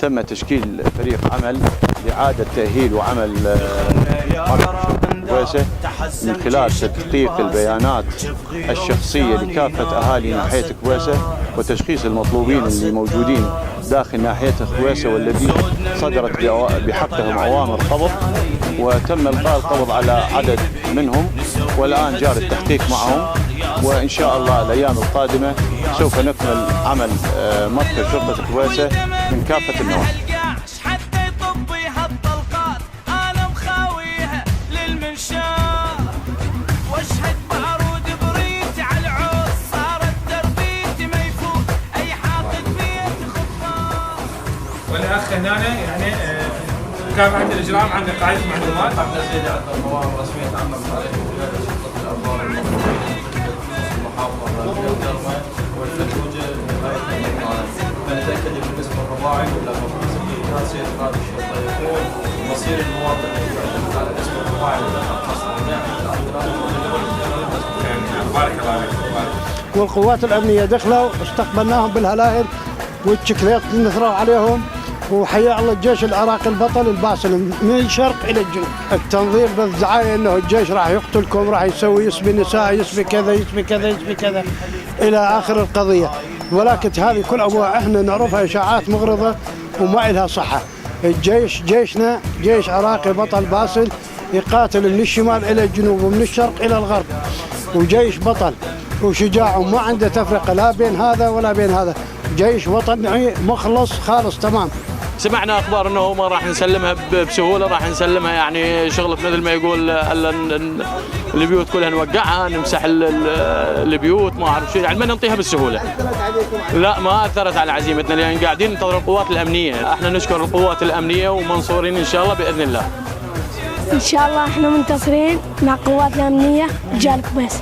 تم تشكيل فريق عمل لإعادة تأهيل وعمل كويسة من خلال تدقيق البيانات الشخصية لكافة أهالي ناحية كويسة وتشخيص المطلوبين اللي موجودين داخل ناحية كويسة والذين صدرت بحقهم أوامر قبض، وتم إلقاء القبض على عدد منهم، والآن جاري التحقيق معهم، وإن شاء الله الأيام القادمة سوف نكمل عمل مركز شرطة كويسة من كافة النواحي. والاخ هنا يعني كان عند الاجرام عند قاعده معلومات قبل زيد عند المواد الرسميه تعمل عليه ولاده شرطه الابواب المحافظه والفلوجه فنتاكد بالنسبه للرضاعي ولا كان سيد قائد الشرطه يكون مصير المواطن يعتمد على اسم الرضاعي ولا خاصه بارك الله عليك. والقوات الامنيه دخلوا استقبلناهم بالهلائل والشكليط نثروا عليهم، وحيا الله الجيش العراقي البطل الباسل من الشرق الى الجنوب. التنظير بالدعايه انه الجيش راح يقتلكم، راح يسوي يسبي نساء، يسبي كذا يسبي كذا يسبي كذا الى اخر القضيه، ولكن هذه كل ابواب احنا نعرفها اشاعات مغرضه وما لها صحه. الجيش جيشنا جيش عراقي بطل باسل يقاتل من الشمال الى الجنوب ومن الشرق الى الغرب، وجيش بطل وشجاع وما عنده تفرقه لا بين هذا ولا بين هذا، جيش وطني مخلص خالص تمام. سمعنا اخبار انه ما راح نسلمها بسهوله، راح نسلمها يعني شغله مثل ما يقول البيوت كلها نوقعها، نمسح البيوت ما اعرف شيء، يعني ما ننطيها بالسهوله. لا ما اثرت على عزيمتنا لان قاعدين ننتظر القوات الامنيه، احنا نشكر القوات الامنيه ومنصورين ان شاء الله باذن الله. ان شاء الله احنا منتصرين مع القوات الامنيه رجال كويس.